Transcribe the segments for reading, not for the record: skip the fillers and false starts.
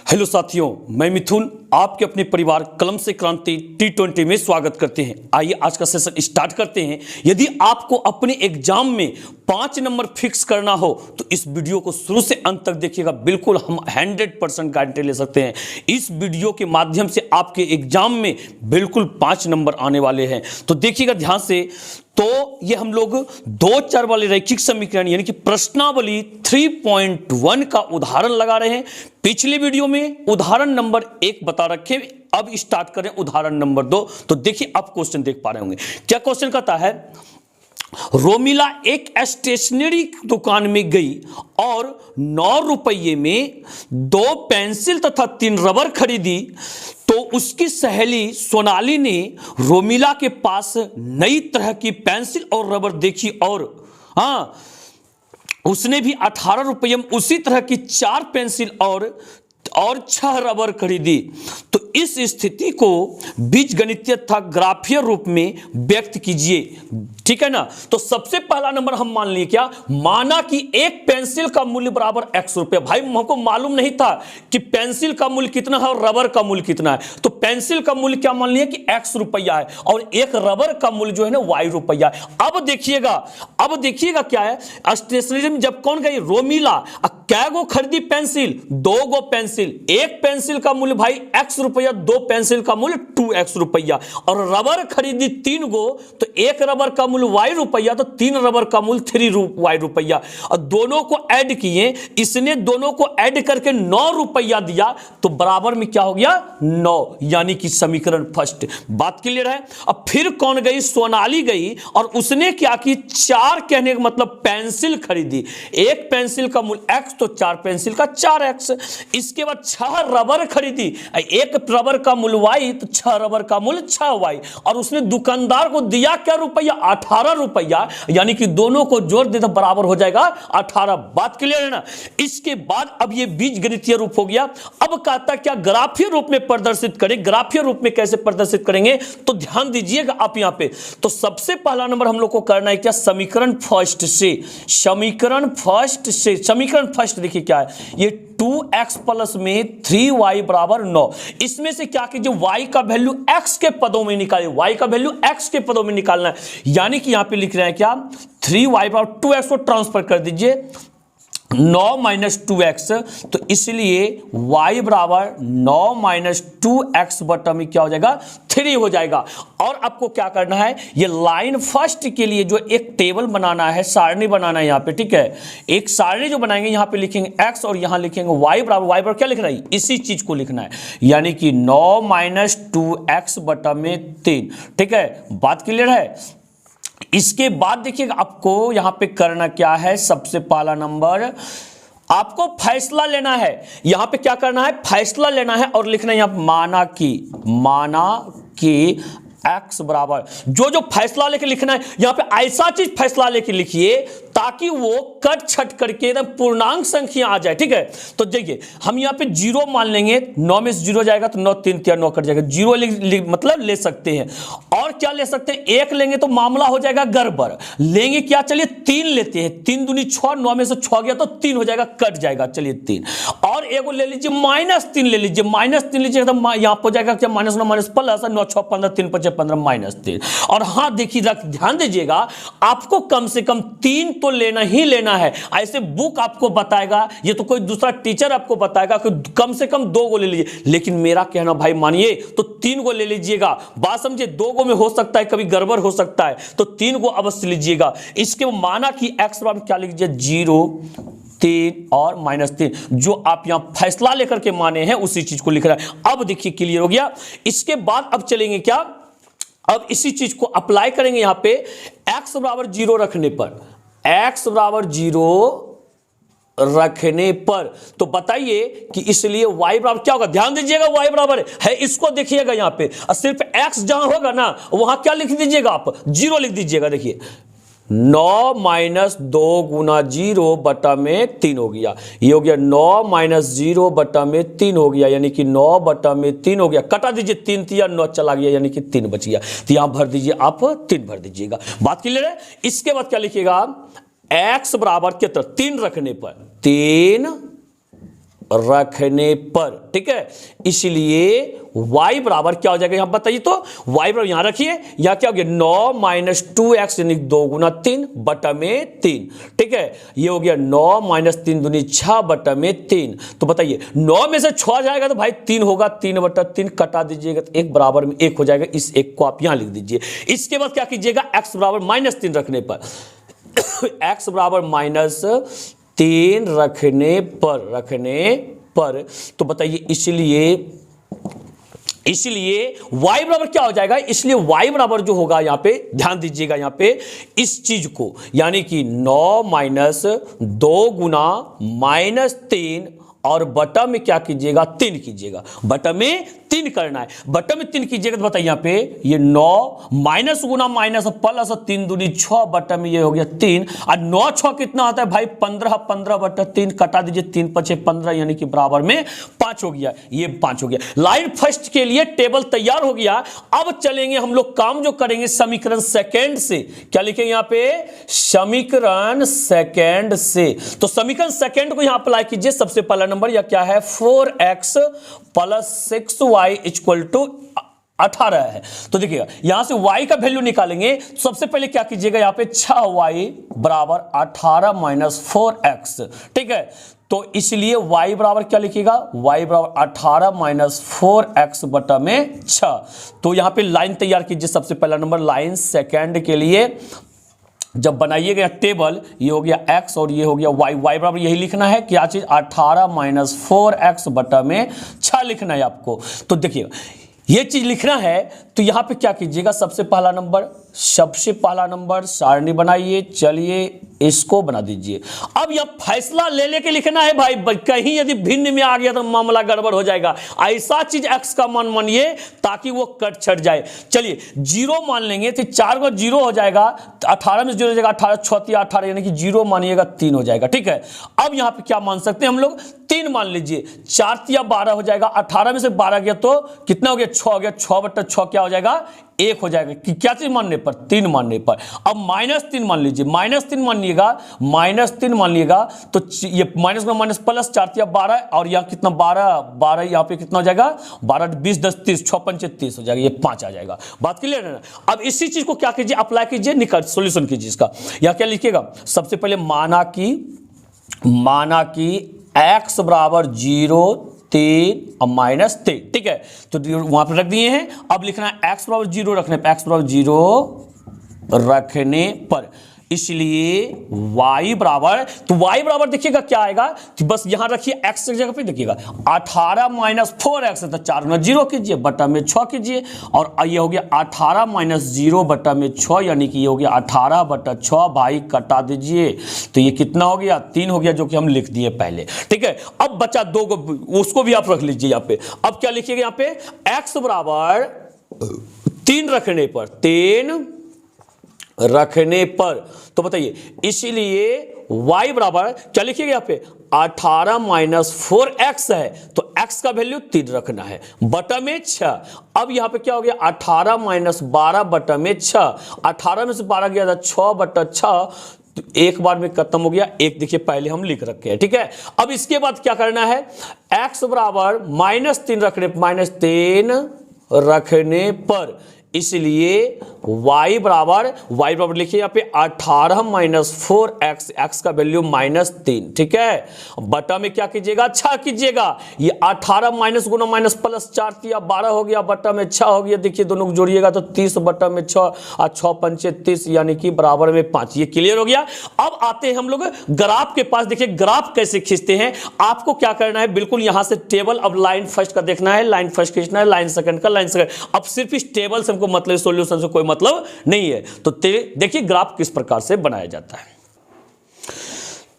Hello साथियों, मैं मिथुन आपके अपने परिवार कलम से क्रांति T20 में स्वागत करते हैं। आइए आज का सेशन स्टार्ट करते हैं। यदि आपको अपने एग्जाम में 5 नंबर फिक्स करना हो तो इस वीडियो को शुरू से अंत तक देखिएगा। बिल्कुल हम 100% गारंटी ले सकते हैं। इस वीडियो के माध्यम से आपके एग्जाम में बिल्कुल 5 नंबर आने वाले हैं। तो देखिएगा ध्यान से। तो ये हम लोग 2-4 वाले रैखिक समीकरण यानी कि प्रश्नावली 3.1 का उदाहरण लगा रहे हैं। पिछले वीडियो में उदाहरण नंबर 1 बता रखे, अब स्टार्ट करें उदाहरण नंबर 2। तो देखिए आप क्वेश्चन देख पा रहे होंगे। क्या क्वेश्चन कहता है, रोमिला एक स्टेशनरी दुकान में गई और 9 रुपये में 2 पेंसिल तथा 3 रबर खरीदी। तो उसकी सहेली सोनाली ने रोमिला के पास नई तरह की पेंसिल और रबर देखी और उसने भी 18 रुपये में उसी तरह की 4 पेंसिल और 6 रबर खरीदी। तो इस स्थिति को बीजगणितीय तथा ग्राफीय रूप में व्यक्त कीजिए। ठीक है ना। तो सबसे पहला नंबर हम मान लिए, क्या माना कि एक पेंसिल का मूल्य बराबर x रुपये। भाई हमको मालूम नहीं था कि पेंसिल का मूल्य कितना है और रबर का मूल्य कितना है। तो पेंसिल का मूल्य क्या मान लिया कि x रुपया है और एक रबर का मूल्य जो है ना y रुपया है। अब देखिएगा क्या है, स्टेशनरी में जब कौन गई, रोमिला, क्या गो खरीदी पेंसिल, 2 गो पेंसिल। एक पेंसिल का मूल्य भाई x रुपया, 2 पेंसिल का मूल्य 2x रुपया और रबर खरीदी 3 गो। तो एक रबर का मूल्य y रुपया, तो 3 रबर का मूल्य 3y रुपया और दोनों को ऐड किए। इसने दोनों को ऐड करके 9 रुपया दिया। तो बराबर में क्या हो गया, 9, यानी कि समीकरण फर्स्ट। बात क्लियर है। अब फिर कौन गई, सोनाली गई और उसने क्या की, 4 कहने का मतलब पेंसिल खरीदी। एक पेंसिल का मूल्य x, तो 4 पेंसिल का 4x। इसके बाद 6 रबर खरीदी। एक रबर का मूल्य y, तो 6 रबर का मूल्य 6y और उसने दुकानदार को दिया क्या रुपया, 18 रुपया, यानी कि दोनों को जोड़ दे तो बराबर हो जाएगा 18। बात क्लियर है ना। इसके बाद अब ये बीजगणितीय रूप हो गया। अब कहता क्या, ग्राफीय रूप में प्रदर्शित करें। ग्राफीय रूप में कैसे प्रदर्शित करेंगे, तो ध्यान दीजिएगा आप यहां पे। तो सबसे पहला नंबर हम लोग को करना है क्या, समीकरण फर्स्ट से। समीकरण फर्स्ट देखिए क्या है, ये 2x प्लस में 3y बराबर 9। इसमें से क्या कीजिए, y का वैल्यू x के पदों में निकालिए। y का वैल्यू x के पदों में निकालना है, यानी कि यहां पे लिख रहे हैं क्या, 3y बराबर 2x को ट्रांसफर कर दीजिए 9 माइनस 2x। तो इसलिए y बराबर 9 माइनस 2x बटा में क्या हो जाएगा, 3 हो जाएगा। और आपको क्या करना है, ये लाइन फर्स्ट के लिए जो एक टेबल बनाना है, सारणी बनाना है यहाँ पे। ठीक है, एक सारणी जो बनाएंगे, यहाँ पे लिखेंगे x और यहाँ लिखेंगे y बराबर क्या लिखना है, इसी चीज को लिखना है, यानी कि 9 माइनस 2x बटा में 3। ठीक है, बात क्लियर है। इसके बाद देखिएगा आपको यहां पे करना क्या है, सबसे पहला नंबर आपको फैसला लेना है। यहां पे क्या करना है, फैसला लेना है और लिखना है यहां माना कि x बराबर, जो फैसला लेके लिखना है यहां पे ऐसा चीज फैसला लेके लिखिए ताकि वो कट छट करके एकदम पूर्णांक संख्या आ जाए। ठीक है, तो देखिए हम यहां पे 0 मान लेंगे, 9 में से 0 जाएगा तो 9 3 3 9 कट जाएगा। 0 मतलब ले सकते हैं। और क्या ले सकते हैं, 1 लेंगे तो मामला हो जाएगा गड़बड़। लेंगे क्या, चलिए 3 लेते हैं, 3 दूनी 6, 9 में से 6 गया तो 3 हो जाएगा, कट जाएगा। चलिए 3 और एगो ले लीजिए, -3 ले लीजिए। -3 लीजिए तो यहां पर जाएगा क्या, -9 माइनस प्लस 9 6 15 3 5 15 -3। और हाँ देखिए ध्यान दीजिएगा, आपको कम से कम 3 तो लेना ही लेना है। ऐसे बुक आपको बताएगा, ये तो कोई दूसरा टीचर आपको बताएगा कि कम से कम 2 गो ले लीजिए, लेकिन मेरा कहना भाई मानिए तो 3 गो ले लीजिएगा। बात समझे, 2 गो में हो सकता है कभी गड़बड़ हो सकता है, तो 3 गो अवश्य लीजिएगा। इसके माना कि x बराबर क्या लिख लीजिए, 0 3 और -3, जो आप यहां फैसला लेकर के माने हैं उसी चीज को लिख रहा है। अब देखिए क्लियर हो गया। इसके बाद अब चलेंगे क्या, अब इसी चीज को अप्लाई करेंगे यहां पे x बराबर 0 रखने पर। x बराबर 0 रखने पर तो बताइए कि इसलिए y बराबर क्या होगा, ध्यान दीजिएगा y बराबर है, इसको देखिएगा यहां पे सिर्फ x जहां होगा ना वहां क्या लिख दीजिएगा, आप 0 लिख दीजिएगा। देखिए 9 माइनस 2 गुना 0 बटा में 3 हो गया, ये हो गया 9 माइनस 0 बटा में 3 हो गया, यानी कि 9 बटा में 3 हो गया। कटा दीजिए, 3 3 9 चला गया, यानी कि 3 बच गया। तो यहां भर दीजिए, आप 3 भर दीजिएगा। बात क्लियर है। इसके बाद क्या लिखिएगा, x बराबर कितना, 3 रखने पर 3 रखने पर, ठीक है। इसलिए y बराबर क्या हो जाएगा यहां बताइए तो, y बराबर यहां रखिए, यहां क्या हो गया 9 माइनस 2x यानी 2 गुना 3 बटा में 3, ठीक है। ये हो गया 9 माइनस 3 दूनी 6 बटा में 3। तो बताइए 9 में से 6 जाएगा तो भाई 3 होगा, 3 बटा 3 कटा दीजिएगा तो 1 बराबर में 1 हो जाएगा। इस 1 को आप यहां लिख दीजिए। इसके बाद क्या कीजिएगा, x बराबर माइनस 3 रखने पर x बराबर माइनस 3 रखने पर तो बताइए इसलिए y बराबर क्या हो जाएगा, इसलिए y बराबर जो होगा यहां पे ध्यान दीजिएगा, यहां पे इस चीज को यानी कि 9 माइनस 2 गुना माइनस 3 और बटा में क्या कीजिएगा 3 कीजिएगा, बटा में 3 करना है, बटा में 3 कीजिएगा तो बताइए यहाँ पे ये 9 माइनस गुना माइनस प्लस 3 दूनी 6 बटा में ये हो गया 3 और 9 6 कितना होता है भाई 15, 15 बटा 3 कटा दीजिए, 3 5 15 यानी कि बराबर में 5 हो गया, ये 5 हो गया। लाइन फर्स्ट के लिए टेबल तैयार हो गया। अब चलेंगे हम लोग काम जो करेंगे समीकरण सेकेंड से, क्या लिखेंगे यहाँ पे समीकरण सेकेंड से। तो समीकरण सेकेंड को यहां अप्लाई कीजिए। सबसे पहला नंबर या क्या है 4x plus 6y equal to 18 है। तो देखिएगा यहां से y का वैल्यू निकालेंगे। सबसे पहले क्या कीजिएगा यहाँ पे 6y बराबर 18 माइनस 4x, ठीक है। तो इसलिए y बराबर क्या लिखिएगा, y बराबर 18 माइनस 4x बटा में 6। तो यहां पे लाइन तैयार कीजिए। सबसे पहला नंबर लाइन सेकेंड के लिए जब बनाइएगा टेबल, ये हो गया x और ये हो गया y, y बराबर यही लिखना है क्या चीज 18 माइनस 4x बटा में 6 लिखना है आपको। तो देखिए ये चीज लिखना है तो यहां पे क्या कीजिएगा, सबसे पहला नंबर सारणी बनाइए। चलिए इसको बना दीजिए। अब यह फैसला ले लेके लिखना है भाई, कहीं यदि भिन्न में आ गया तो मामला गड़बड़ हो जाएगा। ऐसा चीज x का मान मानिए ताकि वो कट छट जाए। चलिए 0 मान लेंगे तो 4 को 0 हो जाएगा, 18 में 0 हो जाएगा, 18 6 18 यानी कि 0 मानिएगा 3 हो जाएगा, ठीक है। अब यहां पे क्या मान सकते हैं हम लोग 3 मान लीजिए, 4 या 12 हो जाएगा, 18 में से 12 गया तो कितना हो गया 6 हो गया, 6 बटा 6 क्या हो जाएगा 1 हो जाएगा कि क्या चीज मानने पर 3 मानने पर। अब -3 मान लीजिए, -3 मान लिएगा तो ये माइनस में माइनस प्लस 4 या 12 और यहाँ कितना 12 यहाँ पे कितना हो जाएगा 12 20 10 30 6 5 30 हो जाएगा, ये 5 आ जाएगा। बात क्लियर है ना। अब इसी चीज को क्या कीजिए अप्लाई कीजिए, निकाल सोल्यूशन कीजिए इसका। यहाँ क्या लिखिएगा, सबसे पहले माना कि x बराबर 0 3 और -3, ठीक है। तो वहां पर रख दिए हैं। अब लिखना है x बराबर 0 रखने पर, x बराबर 0 रखने पर इसलिए y बराबर, तो y बराबर देखिएगा क्या आएगा, तो बस यहां रखिए x की जगह पे देखिएगा 18 माइनस 4x है तो 4 में 0 कीजिए बटा में 6 कीजिए और ये हो गया 18 माइनस 0 बटा में 6 यानी कि ये हो गया 18 बटा 6 भाई कटा दीजिए तो ये कितना हो गया 3 हो गया, जो कि हम लिख दिए पहले, ठीक है। अब बचा 2 को, उसको भी आप रख लीजिए यहाँ पे। अब क्या लिखिएगा यहाँ पे x बराबर 3 रखने पर तो बताइए इसलिए y बराबर क्या लिखिएगा यहाँ पे 18 माइनस 4x है तो x का वैल्यू 3 रखना है बटा में 6। अब यहाँ पे क्या हो गया 18 माइनस 12 बटा में 6, 18 में से 12 गया था 6 बटा 6 तो एक बार में खत्म हो गया। एक देखिए पहले हम लिख रखे हैं, ठीक है। अब इसके बाद क्या करना है x बराबर -3 रखने पर इसलिए y बराबर लिखिए यहाँ पे 18 माइनस 4x, x का वैल्यू -3, ठीक है। बटा में क्या कीजिएगा 6 कीजिएगा, ये 18 माइनस गुना माइनस प्लस 4 दिया 12 हो गया बटा में 6 हो गया। देखिए दोनों को जोड़िएगा तो 30 बटा में 6 और 6 पंचे 30 यानी कि बराबर में 5, ये क्लियर हो गया। अब आते हैं हम लोग ग्राफ के पास। देखिए ग्राफ कैसे खींचते हैं, आपको क्या करना है बिल्कुल यहां से टेबल, अब लाइन फर्स्ट का देखना है, लाइन फर्स्ट खींचना है, लाइन सेकंड का, लाइन सेकंड। अब सिर्फ इस टेबल से हमको मतलब सॉल्यूशन से कोई मतलब नहीं है। तो देखिए ग्राफ किस प्रकार से बनाया जाता है।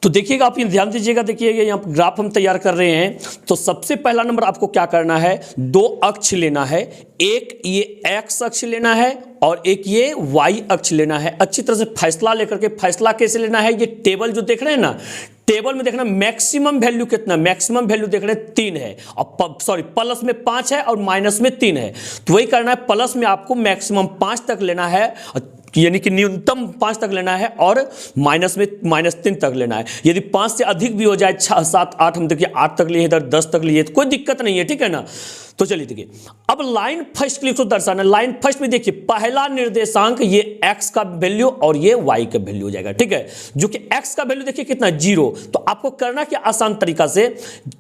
तो देखिएगा आप ये ध्यान दीजिएगा, देखिएगा यहाँ ग्राफ हम तैयार कर रहे हैं। तो सबसे पहला नंबर आपको क्या करना है, 2 अक्ष लेना है, एक ये x अक्ष लेना है और एक ये y अक्ष लेना है। अच्छी तरह से फैसला लेकर के, फैसला कैसे लेना है, ये टेबल जो देख रहे हैं ना, टेबल में देखना मैक्सिमम वैल्यू कितना, मैक्सिमम वैल्यू देख रहे हैं 3 है और सॉरी प्लस में 5 है और माइनस में 3 है। तो वही करना है, प्लस में आपको मैक्सिमम 5 तक लेना है यानी कि न्यूनतम 5 तक लेना है और माइनस में -3 तक लेना है। यदि 5 से अधिक भी हो जाए, 6, 7, 8, हम देखिए 8 तक लिए, इधर 10 तक लिए, तो कोई दिक्कत नहीं है, ठीक है ना। तो चलिए देखिए, अब लाइन फर्स्ट के लिए इसको दर्शाना। लाइन फर्स्ट में देखिए, पहला निर्देशांक ये x का वैल्यू और ये y का वैल्यू हो जाएगा, ठीक है। जो कि x का वैल्यू देखिए कितना 0, तो आपको करना क्या आसान तरीका से,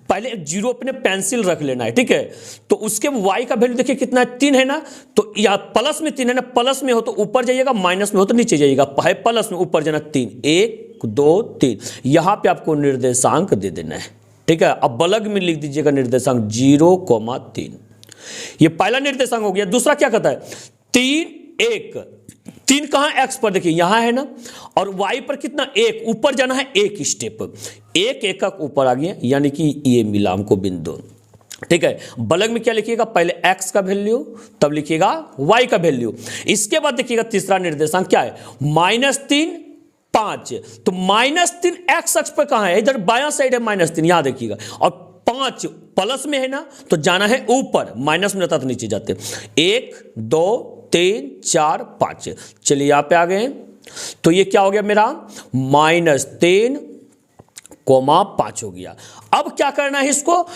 पहले 0 अपने पेंसिल रख लेना है, ठीक है। तो उसके y का वैल्यू देखिए कितना 3 है ना, तो यहाँ प्लस में 3 है ना, प्लस में हो तो ऊपर जाइएगा, माइनस में हो तो नीचे जाइएगा। प्लस में ऊपर जाना 3, 1 2 3, यहां पे आपको निर्देशांक दे देना है, ठीक है। अब बलग में लिख दीजिएगा निर्देशांक 0,3। ये पहला निर्देशांक हो गया। दूसरा क्या कहता है, 3 1, 3 कहां x पर देखिए यहां है ना, और y पर कितना 1, ऊपर जाना है 1 स्टेप, 1 एकक ऊपर आ गया, यानी कि ये मिला हमको बिंदु, ठीक है। बलग में क्या लिखिएगा, पहले x का वैल्यू, तब लिखिएगा y का वैल्यू। इसके बाद देखिएगा तीसरा निर्देशांक क्या है, -3 5, तो -3 x अक्ष पर कहां है, इधर बायां साइड है -3, यहां देखिएगा। और 5 प्लस में है ना, तो जाना है ऊपर, माइनस में रहता तो नीचे जाते। 1 2 3 4 5, चलिए यहां पे आ गए। तो ये क्या हो गया मेरा, -3, 5 हो गया। अब क्या करना है, इसको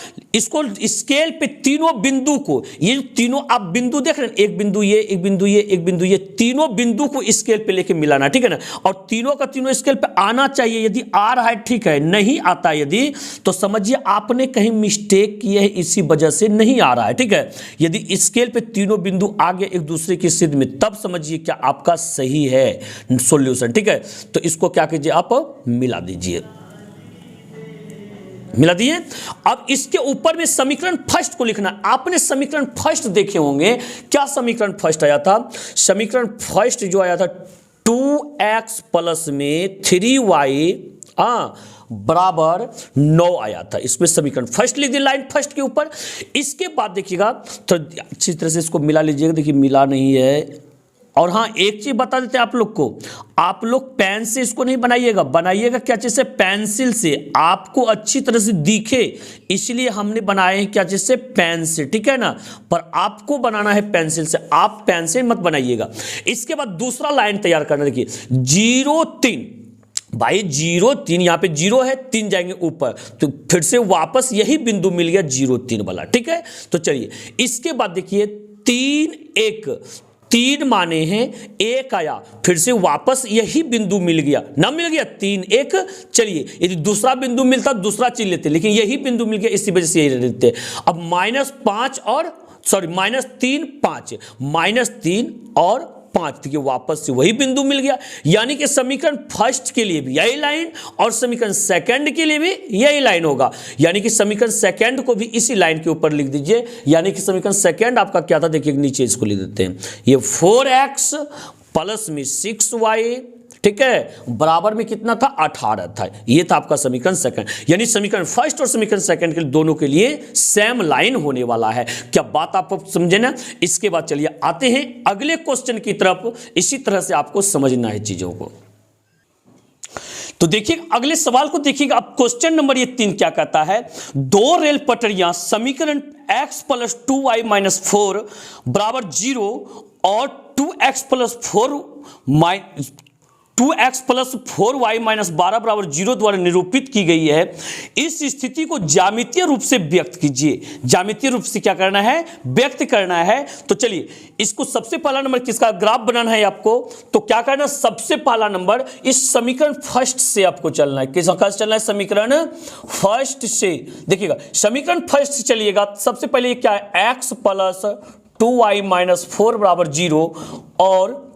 स्केल पे तीनों बिंदु को, ये तीनों आप बिंदु देख रहे हैं, एक बिंदु ये, एक बिंदु ये, एक बिंदु ये, तीनों बिंदु को स्केल पे लेके मिलाना, ठीक है ना। और तीनों का तीनों स्केल पे आना चाहिए, यदि आ रहा है ठीक है, नहीं आता यदि, तो समझिए आपने कहीं मिस्टेक की है, इसी वजह से नहीं आ रहा है, ठीक है। यदि स्केल पे तीनों बिंदु आ गए एक दूसरे की सिद्ध में, तब समझिए क्या आपका सही है सॉल्यूशन, ठीक है। तो इसको क्या कीजिए, आप मिला दीजिए, मिला दिए। अब इसके ऊपर में समीकरण फर्स्ट को लिखना। आपने समीकरण फर्स्ट देखे होंगे, क्या समीकरण फर्स्ट आया था, समीकरण फर्स्ट जो आया था 2x प्लस में 3y बराबर 9 आया था। इसमें समीकरण फर्स्ट लिख दिया लाइन फर्स्ट के ऊपर। इसके बाद देखिएगा, तो अच्छी तरह से इसको मिला लीजिएगा, देखिए मिला नहीं है। और हाँ, एक चीज बता देते हैं आप लोग को, आप लोग पेन से इसको नहीं बनाइएगा, बनाइएगा क्या चीज से, पेंसिल से, आपको अच्छी तरह से दिखे इसलिए हमने बनाए हैं क्या चीज से, पेन से, ठीक है ना। पर आपको बनाना है पेंसिल से, आप पेन से मत बनाइएगा। इसके बाद दूसरा लाइन तैयार करना, देखिए 0 3, भाई 0 3, यहां पे 0 है, 3 जाएंगे ऊपर, तो फिर से वापस यही बिंदु मिल गया 0 3 वाला, ठीक है। तो चलिए इसके बाद देखिए 3 1, 3 माने हैं 1 आया, फिर से वापस यही बिंदु मिल गया, ना मिल गया 3 1। चलिए यदि दूसरा बिंदु मिलता दूसरा चीज लेते, लेकिन यही बिंदु मिल गया, इसी वजह से यही लेते। अब -3 और -3 और 5, देखिए वापस से वही बिंदु मिल गया। यानी कि समीकरण फर्स्ट के लिए भी यही लाइन और समीकरण सेकंड के लिए भी यही लाइन होगा। यानी कि समीकरण सेकंड को भी इसी लाइन के ऊपर लिख दीजिए। यानी कि समीकरण सेकंड आपका क्या था, देखिए नीचे इसको लिख देते हैं, ये 4x प्लस में 6y, ठीक है, बराबर में कितना था, 18 था। ये था आपका समीकरण सेकंड। यानी समीकरण फर्स्ट और समीकरण सेकंड के दोनों के लिए सेम लाइन होने वाला है। क्या बात आप समझे ना। इसके बाद चलिए आते हैं अगले क्वेश्चन की तरफ। इसी तरह से आपको समझना है चीजों को। तो देखिए अगले सवाल को देखिएगा। अब क्वेश्चन नंबर ये 3 क्या कहता है, 2 रेल पटरियां समीकरण x प्लस 2y माइनस 4 बराबर 0 और 2x प्लस 4y माइनस 12 बराबर 0 द्वारा निरूपित की गई है। इस स्थिति को ज्यामितीय रूप से व्यक्त कीजिए। ज्यामितीय रूप से क्या करना है, व्यक्त करना है। तो चलिए इसको सबसे पहला नंबर किसका ग्राफ बनाना है आपको, तो क्या करना, सबसे पहला नंबर इस समीकरण फर्स्ट से आपको चलना है। किसका चलना है, समीकरण फर्स्ट से। देखिएगा समीकरण फर्स्ट से चलिएगा, सबसे पहले क्या है, x प्लस 2y माइनस 4 बराबर 0 और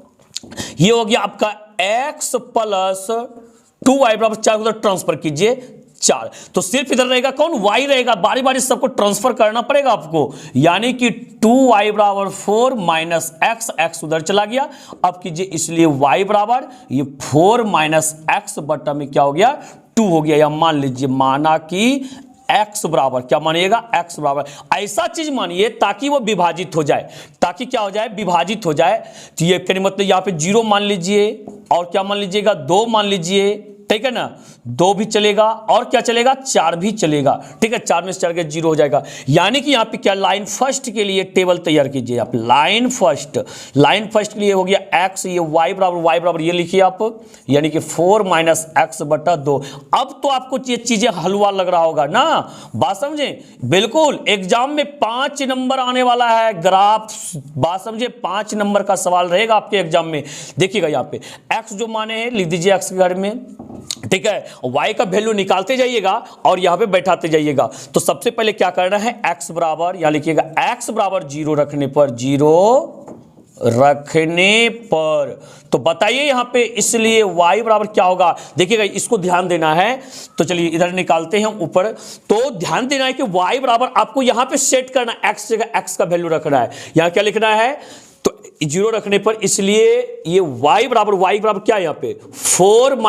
ये हो गया आपका x प्लस 2y बराबर 4 उधर ट्रांसफर कीजिए 4। तो सिर्फ इधर रहेगा कौन, y रहेगा, बारी बारी सबको ट्रांसफर करना पड़ेगा आपको। यानी कि 2y बराबर 4 माइनस x उधर चला गया। अब कीजिए, इसलिए y बराबर ये 4 माइनस x बटा में क्या हो गया, 2 हो गया। या मान लीजिए, माना कि x बराबर क्या मानिएगा, x बराबर ऐसा चीज मानिए ताकि वो विभाजित हो जाए, ताकि क्या हो जाए, विभाजित हो जाए। तो ये कहने मतलब यहाँ पे 0 मान लीजिए और क्या मान लीजिएगा, 2 मान लीजिए, ठीक है ना, 2 भी चलेगा और क्या चलेगा, 4 भी चलेगा। ठीक है, 4 में से 4 गया 0 हो जाएगा। यानी कि यहाँ पे क्या, लाइन फर्स्ट के लिए टेबल तैयार कीजिए आप। लाइन फर्स्ट के लिए हो गया x, ये y बराबर ये लिखिए आप, यानी कि 4 - x/2। अब तो आपको ये चीजें हलवा लग रहा होगा ना, बात समझे। बिल्कुल एग्जाम में 5 नंबर आने वाला है ग्राफ, बात समझे, 5 नंबर का सवाल रहेगा आपके एग्जाम में। देखिएगा यहाँ पे x जो माने हैं लिख दीजिए x के घर में, ठीक है, y का वैल्यू निकालते जाइएगा और यहां पे बैठाते जाइएगा। तो सबसे पहले क्या करना है, x बराबर, यहां लिखिएगा x बराबर 0 रखने पर, तो बताइए यहां पे, इसलिए y बराबर क्या होगा, देखिएगा इसको ध्यान देना है। तो चलिए इधर निकालते हैं ऊपर। तो ध्यान देना है कि y बराबर आपको यहां पे सेट करना है, x जगह x का वैल्यू रखना है। यहां क्या लिखना है, तो 0 रखने पर, इसलिए ये y बराबर क्या है यहाँ पे, 4 -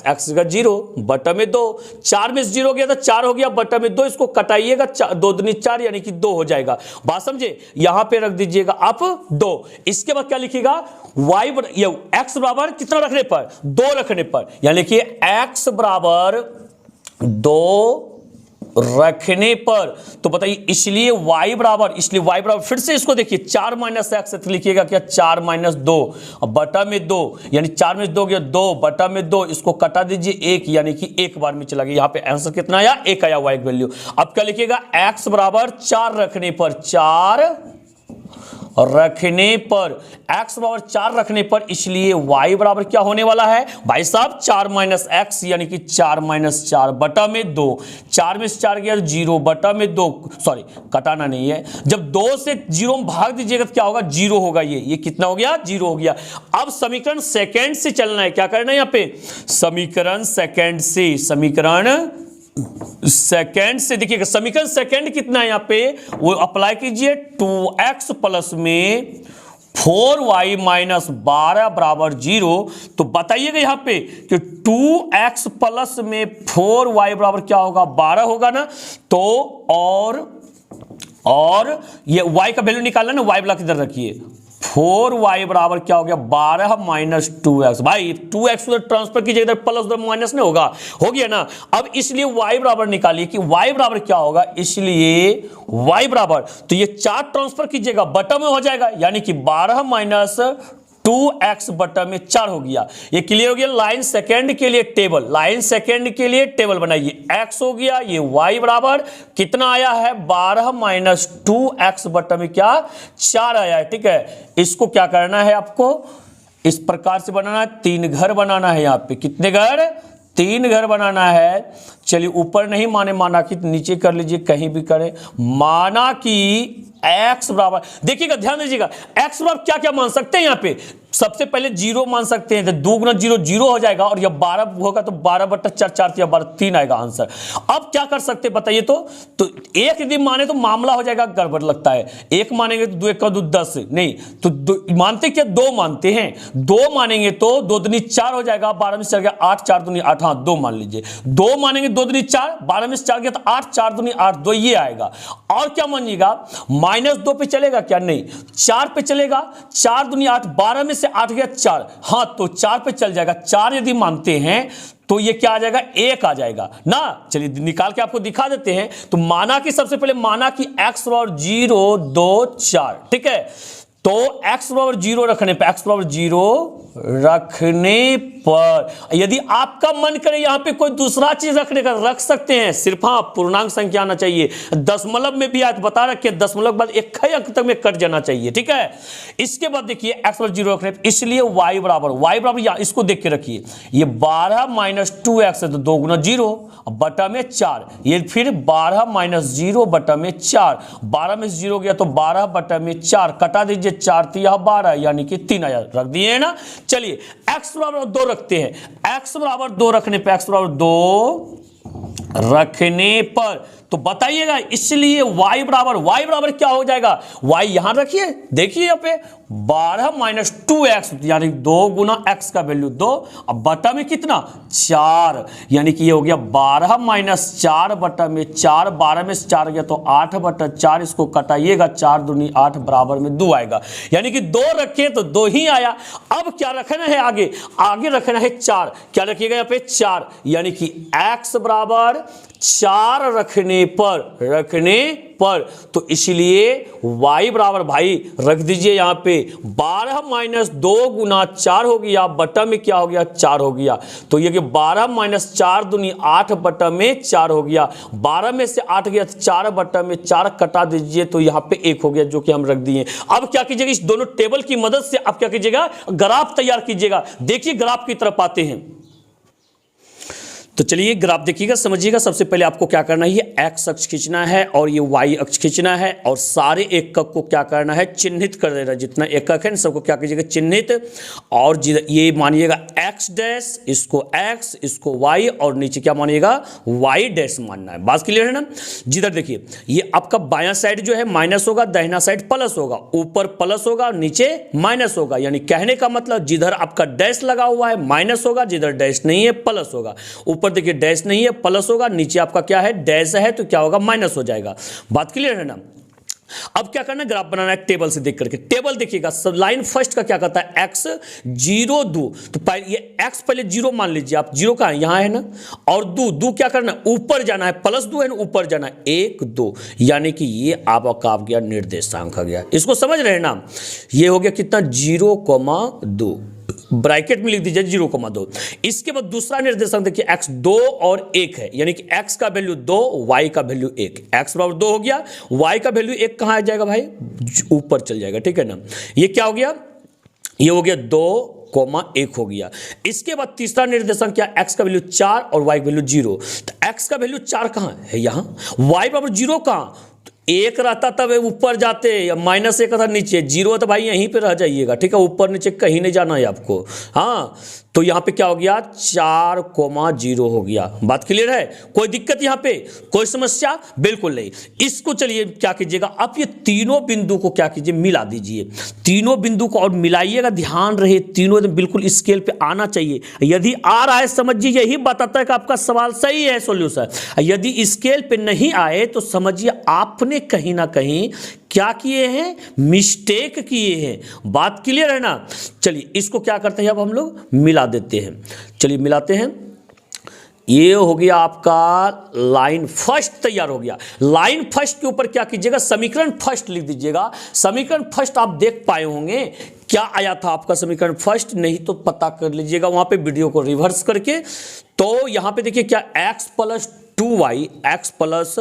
x जगह 0 बटा में 2, 4 में 0 गया तो 4 हो गया बटा में 2, इसको कटाइएगा, 2 दूनी 4 यानी कि 2 हो जाएगा। बात समझे, यहां पे रख दीजिएगा आप 2। इसके बाद क्या लिखिएगा, x बराबर कितना रखने पर, 2 रखने पर, यानी कि x बराबर 2 रखने पर। तो बताइए, इसलिए y बराबर फिर से इसको देखिए, 4 - x तो लिखिएगा क्या, 4 - 2 बटा में 2, यानी 4 में 2 गया 2 बटा में 2, इसको कटा दीजिए 1, यानी कि एक बार में चला गया। यहाँ पे आंसर कितना आया, 1 आया y वैल्यू। अब क्या लिखिएगा, x बराबर 4 रखने पर, 4 रखने पर, x बराबर 4 रखने पर, इसलिए y बराबर क्या होने वाला है भाई साहब, 4 - x, यानी कि 4 - 4 बटा में 2, 4 में से 4 गया 0 बटा में 2, सॉरी कटाना नहीं है, जब 2 से 0 में भाग दीजिएगा तो क्या होगा, 0 होगा। ये कितना हो गया, 0 हो गया। अब समीकरण सेकंड से चलना है, क्या करना है यहाँ पे, समीकरण सेकंड से देखिएगा, समीकरण सेकंड कितना है यहाँ पे, वो अप्लाई कीजिए, 2x प्लस में 4y - 12 बराबर 0। तो बताइएगा यहाँ पे कि 2x प्लस में 4y बराबर क्या होगा, 12 होगा ना। तो और ये y का वैल्यू निकालना ना, y ब्लॉक इधर रखिए, 4y बराबर क्या हो गया, 12 - 2x। भाई 2x उधर ट्रांसफर कीजिए, इधर प्लस उधर माइनस नहीं होगा, हो गया ना। अब इसलिए y बराबर निकालिए कि y बराबर क्या होगा, इसलिए y बराबर, तो ये 4 ट्रांसफर कीजिएगा बटा में हो जाएगा, यानी कि 12 - 2x बटा में 4 हो गया। ये क्लियर हो गया। लाइन सेकंड के लिए टेबल बनाइए, x हो गया, ये y बराबर कितना आया है, 12 - 2x बटा में क्या, 4 आया है। ठीक है, इसको क्या करना है, आपको इस प्रकार से बनाना है, 3 घर बनाना है। यहाँ पे कितने घर, 3 घर बनाना है। चलिए ऊपर नहीं माना कि नीचे कर लीजिए, कहीं भी करें, माना कि x बराबर, देखिएगा ध्यान दीजिएगा, x बराबर क्या क्या मान सकते हैं यहाँ पे, सबसे पहले 0 मान सकते हैं, तो 2 × 0 0 हो जाएगा, और जब 12 होगा तो 12/4 4 या 12 3 आएगा आंसर। अब क्या कर सकते हैं बताइए, तो एक यदि माने तो मामला हो जाएगा गड़बड़ लगता है, 1 मानेंगे तो 2 1 2 10 नहीं, तो मानते क्या, 2 मानते हैं, 2 मानेंगे तो 2 दूनी 4 हो जाएगा, 12 में से 4 गया 8, 4 दूनी 8, हाँ 2 मान लीजिए, 2 मानेंगे 2 दूनी 4, 12 में से 4 गया तो 8, 4 दूनी 8, 2 ये आएगा। और क्या मानिएगा, -2 पे चलेगा क्या, नहीं 4 पे चलेगा, 4 दूनी 8, 12 में से 8 गया 4, हाँ तो 4 पे चल जाएगा। 4 यदि मानते हैं तो ये क्या आ जाएगा, 1 आ जाएगा ना। चलिए निकाल के आपको दिखा देते हैं। तो माना कि सबसे पहले माना कि x बराबर 0 2 4, ठीक है, तो x बराबर 0 रखने पे, x बराबर 0 रखने पर, यदि आपका मन करे यहां पे कोई दूसरा चीज रखने का, रख सकते हैं, सिर्फ हाँ पूर्णांक संख्या आना चाहिए, दशमलव में भी आज बता रखे, दशमलव के बाद 1 अंक तक में कट जाना चाहिए। ठीक है, इसके बाद देखिए x बराबर 0 रखने पे, इसलिए y बराबर या इसको देख के रखिए, ये 12 - 2x है तो 2 × 0 बटा में 4, ये फिर 12 - 0 बटा में 4, 12 में 0 गया तो 12 बटा में 4, कटा दीजिए, 4 3 12, यानी कि 3 आया, रख दिए ना। चलिए x बराबर 2 रखते हैं, x बराबर 2 रखने पे, x बराबर 2 रखने पर, तो बताइएगा, इसलिए y बराबर क्या हो जाएगा, y यहां रखिए, देखिए यहाँ पे 12 माइनस 2x, यानी 2 गुना x का वैल्यू 2, अब बटा में कितना 4, यानी कि ये हो गया 12 माइनस 4 बटा में 4, 12 में से 4 गया तो 8 बटा 4, इसको कटाइएगा 4 दूनी 8 बराबर में 2 आएगा, यानी कि 2 रखे तो 2 ही आया। अब क्या रखना है आगे, आगे रखना है 4, क्या रखिएगा यहाँ पे 4, यानी कि x बराबर 4 रखने पर तो इसीलिए y बराबर भाई रख दीजिए यहाँ पे 12 माइनस 2 गुना 4 हो गया, बटा में क्या हो गया 4 हो गया, तो ये कि 12 माइनस 4 दूनी 8 बटा में 4 हो गया, 12 में से 8 गया तो 4 बटा में 4 कटा दीजिए तो यहाँ पे 1 हो गया, जो कि हम रख दिए। अब क्या कीजिएगा, इस दोनों टेबल की मदद से आप क्या कीजिएगा, ग्राफ तैयार कीजिएगा। देखिए ग्राफ की तरफ आते हैं, तो चलिए ग्राफ देखिएगा, समझिएगा। सबसे पहले आपको क्या करना है, ये x अक्ष खींचना है और ये y अक्ष खींचना है और सारे एकक को क्या करना है, चिन्हित कर देना। जितना एकक है सबको क्या कीजिएगा, चिन्हित, और ये मानिएगा x डैश, इसको x, इसको y, और नीचे क्या मानिएगा y डैश मानना है। बात क्लियर है ना। जिधर देखिए ये आपका बायां साइड जो है माइनस होगा, दाहिना साइड प्लस होगा, ऊपर प्लस होगा और नीचे माइनस होगा, यानी कहने का मतलब जिधर आपका डैश लगा हुआ है माइनस होगा, जिधर डैश नहीं है प्लस होगा। ऊपर देखिए डैश नहीं है प्लस होगा, नीचे आपका क्या है डैश है तो क्या होगा माइनस हो जाएगा। बात क्लियर है ना। अब क्या करना है, ग्राफ बनाना है टेबल से देख करके। टेबल देखिएगा, सब लाइन फर्स्ट का क्या कहता है x 0 2, तो ये x पहले 0 मान लीजिए आप, 0 कहाँ है यहाँ है ना, और 2 क्या करना है ऊपर जाना है, प्लस 2 है ना ऊपर जाना है 1 2, यानी कि ये आपका गया निर्देशांक आ गया। इसको समझ रहे हैं ना। ये हो गया कितना 0,2, ब्रैकेट में लिख दीजिए 0,2। इसके बाद दूसरा निर्देशांक देखिए x 2 और 1 है, यानी कि x का वैल्यू 2, y का वैल्यू 1, x बराबर 2 हो गया, y का वैल्यू 1 कहाँ आ जाएगा भाई, ऊपर चल जाएगा, ठीक है ना। ये क्या हो गया, ये हो गया 2,1 हो गया। इसके बाद तीसरा निर्देशांक क्या, x का वैल्यू 4 और y का वैल्यू 0, तो x का वैल्यू 4 कहाँ है यहाँ, y बराबर 0 कहाँ, एक रहता तब ऊपर जाते, या -1 था नीचे, 0 तो भाई यहीं पे रह जाइएगा, ठीक है, ऊपर नीचे कहीं नहीं जाना है आपको। हाँ तो यहाँ पे क्या हो गया 4,0 हो गया। बात क्लियर है, कोई दिक्कत यहाँ पे, कोई समस्या बिल्कुल नहीं। इसको चलिए क्या कीजिएगा, आप ये तीनों बिंदु को क्या कीजिए मिला दीजिए, तीनों बिंदु को, और मिलाइएगा, ध्यान रहे तीनों बिल्कुल स्केल पे आना चाहिए। यदि आ रहा है समझिए यही बताता है कि आपका सवाल सही है सॉल्यूशन, यदि स्केल पे नहीं आए तो समझिए आपने कहीं ना कहीं क्या किए हैं, मिस्टेक किए हैं। बात क्लियर है ना। चलिए इसको क्या करते हैं अब हम लोग मिला देते हैं, चलिए मिलाते हैं। ये हो गया आपका लाइन फर्स्ट तैयार हो गया। लाइन फर्स्ट के ऊपर क्या कीजिएगा, समीकरण फर्स्ट लिख दीजिएगा। समीकरण फर्स्ट आप देख पाए होंगे क्या आया था आपका समीकरण फर्स्ट, नहीं तो पता कर लीजिएगा वहां पे वीडियो को रिवर्स करके। तो यहां पे देखिए क्या x plus 2y, x plus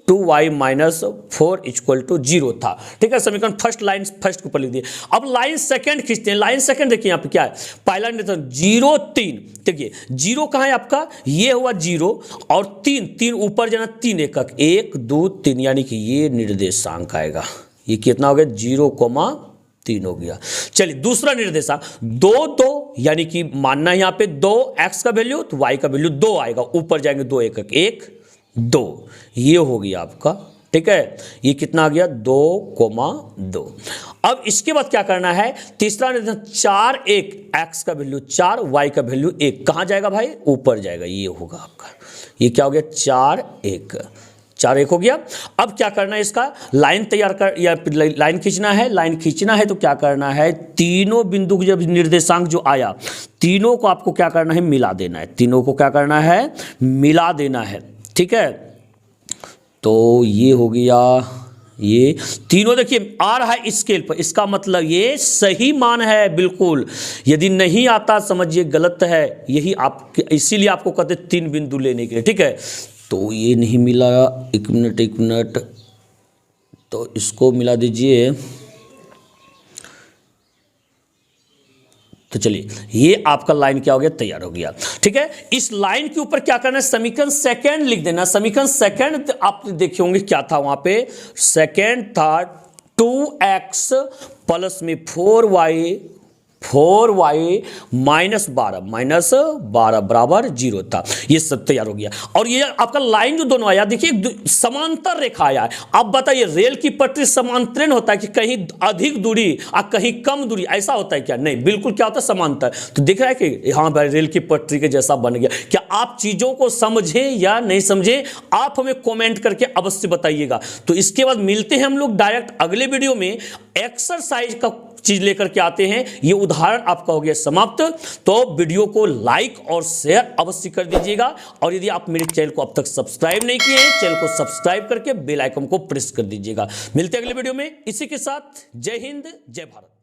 2y minus 4 equal to 0 था, ठीक है। समीकरण फर्स्ट लाइन फर्स्ट के ऊपर लिख दिए। अब लाइन सेकंड खींचते हैं। लाइन सेकंड देखिए यहाँ पे क्या है, पहला निर्देशांक 0 3, देखिए 0 कहाँ है आपका, ये हुआ 0 और 3 ऊपर जाना, 3 एकक 1 2 3, यानी कि ये निर्देशांक आएगा। ये कितना हो गया 0,3 हो गया। चलिए दूसरा निर्देशांक 2 2, यानी कि मानना है यहाँ पे 2 x का वैल्यू तो y का वैल्यू 2 आएगा, ऊपर जाएंगे 2 एकक 1 2, ये हो गया आपका, ठीक है। ये कितना आ गया 2,2। अब इसके बाद क्या करना है, तीसरा निर्देशांक 4 1, x का वैल्यू 4 y का वैल्यू 1, कहाँ जाएगा भाई ऊपर जाएगा, ये होगा आपका। ये क्या हो गया 4 1 हो गया। अब क्या करना है, इसका लाइन तैयार कर या लाइन खींचना है। लाइन खींचना है तो क्या करना है, तीनों बिंदु के जब निर्देशांक जो आया तीनों को आपको क्या करना है मिला देना है, तीनों को क्या करना है मिला देना है, ठीक है। तो ये हो गया, ये तीनों देखिए आ रहा है स्केल पर, इसका मतलब ये सही मान है बिल्कुल। यदि नहीं आता समझिए गलत है, यही आप इसीलिए आपको कहते 3 बिंदु लेने के लिए, ठीक है। तो ये नहीं मिला, एक मिनट, तो इसको मिला दीजिए। तो चलिए ये आपका लाइन क्या हो गया तैयार हो गया, ठीक है। इस लाइन के ऊपर क्या करना है, समीकरण सेकंड लिख देना। समीकरण सेकंड आप देखे होंगे क्या था वहां पे, सेकंड था 2x प्लस में 4y 4y -12 बराबर 0 था। ये सब तैयार हो गया। और ये आपका लाइन जो दोनों आया, देखिए समांतर रेखा आया है। अब बताइए रेल की पटरी समांतरण होता है कि कहीं अधिक दूरी और कहीं कम दूरी, ऐसा होता है क्या? नहीं, बिल्कुल क्या होता है, समांतर। तो दिख रहा है कि हाँ भाई रेल की पटरी के जैसा बन गया। क्या आप चीजों को समझे या नहीं समझे, आप हमें कमेंट करके अवश्य बताइएगा। तो इसके बाद मिलते हैं हम लोग डायरेक्ट अगले वीडियो में, एक्सरसाइज का चीज लेकर के आते हैं। ये उदाहरण आपका हो गया समाप्त। तो वीडियो को लाइक और शेयर अवश्य कर दीजिएगा। और यदि आप मेरे चैनल को अब तक सब्सक्राइब नहीं किए हैं, चैनल को सब्सक्राइब करके बेल आइकन को प्रेस कर दीजिएगा। मिलते हैं अगले वीडियो में। इसी के साथ जय हिंद, जय भारत।